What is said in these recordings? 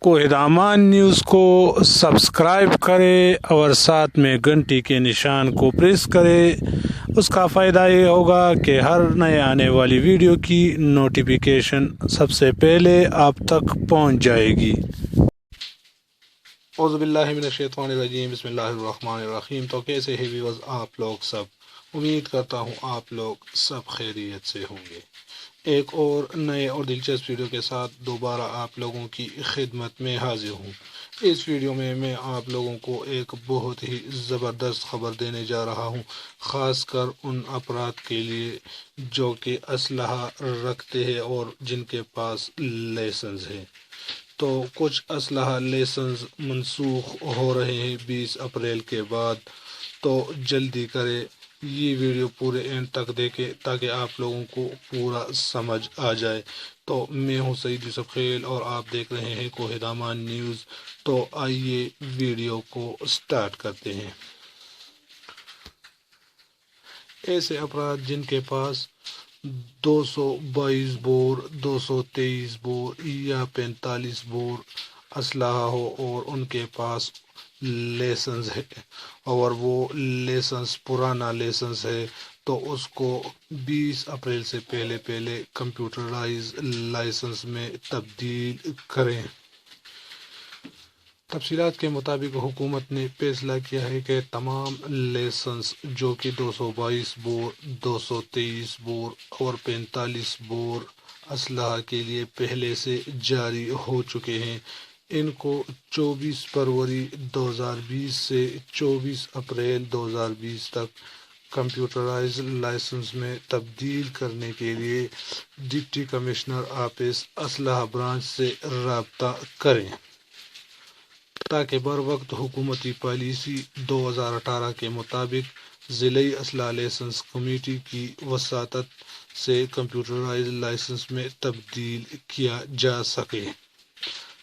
کوہدامان news کو subscribe کرے اور ساتھ میں گھنٹی کے نشان کو پریس کرے۔ اس کا فائدہ یہ ہوگا کہ ہر نئے آنے والی ویڈیو کی نوٹیفیکیشن سب سے پہلے آپ تک پہنچ جائے گی۔ اعوذ باللہ من الشیطان الرجیم، بسم اللہ الرحمن الرحیم۔ تو کیسے ہیں ویورز آپ لوگ سب؟ امید کرتا ہوں آپ لوگ سب خیریت سے ہوں گے۔ ایک اور نئے اور دلچسپ ویڈیو کے ساتھ دوبارہ آپ لوگوں کی خدمت میں حاضر ہوں۔ اس ویڈیو میں آپ لوگوں کو ایک بہت ہی زبردست خبر دینے جا رہا ہوں، خاص کر ان افراد کے لیے جو کہ اسلحہ رکھتے ہیں اور جن کے پاس لائسنس ہے۔ تو کچھ اسلحہ لائسنس منسوخ ہو رہے ہیں 20 اپریل کے بعد، تو جلدی کرے یہ ویڈیو پورے اینڈ تک دیکھیں تاکہ آپ لوگوں کو پورا سمجھ آ جائے۔ تو میں ہوں سعید یوسف خیل اور آپ دیکھ رہے ہیں کوہدامان نیوز۔ تو آئیے ویڈیو کو سٹارٹ کرتے ہیں۔ ایسے افراد جن کے پاس 222 بور، 223 بور یا 45 بور اسلحہ ہو اور ان کے پاس لائسنس ہے اور وہ لائسنس پرانا لائسنس ہے، تو اس کو 20 اپریل سے پہلے کمپیوٹرائز لائسنس میں تبدیل کریں۔ تفصیلات کے مطابق حکومت نے فیصلہ کیا ہے کہ تمام لائسنس جو کہ 222 بور، 223 بور اور 45 بور اسلحہ کے لیے پہلے سے جاری ہو چکے ہیں، ان کو 24 فروری 2020 سے 24 اپریل 2020 تک کمپیوٹرائز لائسنس میں تبدیل کرنے کے لیے ڈپٹی کمشنر آفس اسلحہ برانچ سے رابطہ کریں، تاکہ بروقت حکومتی پالیسی 2018 کے مطابق ضلعی اسلحہ لائسنس کمیٹی کی وساطت سے کمپیوٹرائز لائسنس میں تبدیل کیا جا سکے۔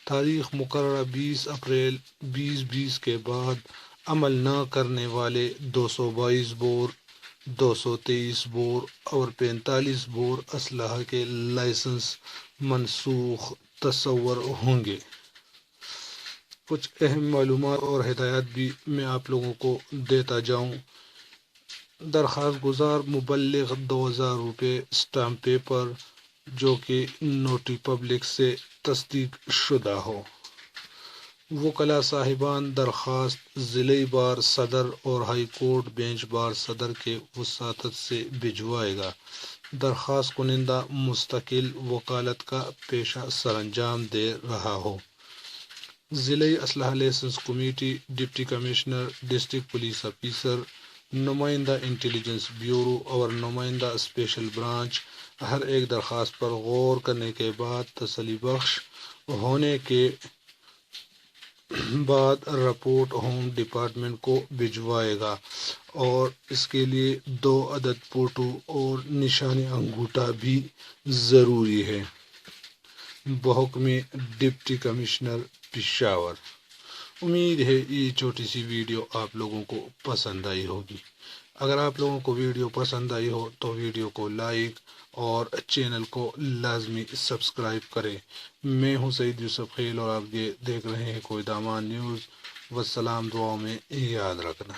تاریخ مقررہ 20 اپریل 2020 کے بعد عمل نہ کرنے والے 222 بور، 223 بور اور 45 بور اسلحہ کے لائسنس منسوخ تصور ہوں گے۔ کچھ اہم معلومات اور ہدایات بھی میں آپ لوگوں کو دیتا جاؤں۔ درخواست گزار مبلغ 2000 روپے اسٹامپ پیپر جو کہ نوٹری پبلک سے تصدیق شدہ ہو۔ وکلاء صاحبان درخواست ضلعی بار صدر اور ہائی کورٹ بینچ بار صدر کے وساطت سے بھجوائے گا۔ درخواست کنندہ مستقل وکالت کا پیشہ سر انجام دے رہا ہو۔ ضلعی اسلحہ licence committee, deputy commissioner, district police officer, نمائندہ انٹیلیجنس بیورو اور نمائندہ اسپیشل برانچ ہر ایک درخواست پر غور کرنے کے بعد تسلی بخش ہونے کے بعد رپورٹ ہوم ڈپارٹمنٹ کو بھجوائے گا، اور اس کے لیے 2 عدد فوٹو اور نشان انگوٹھا بھی ضروری ہے۔ بحکم ڈپٹی کمشنر پشاور۔ امید ہے یہ چھوٹی سی ویڈیو آپ لوگوں کو پسند آئی ہوگی۔ اگر آپ لوگوں کو ویڈیو پسند آئی ہو تو ویڈیو کو لائک اور چینل کو لازمی سبسکرائب کریں۔ میں ہوں سعید یوسف خیل اور آپ دیکھ رہے ہیں کوہدامان نیوز۔ والسلام، دعاؤں میں یاد رکھنا۔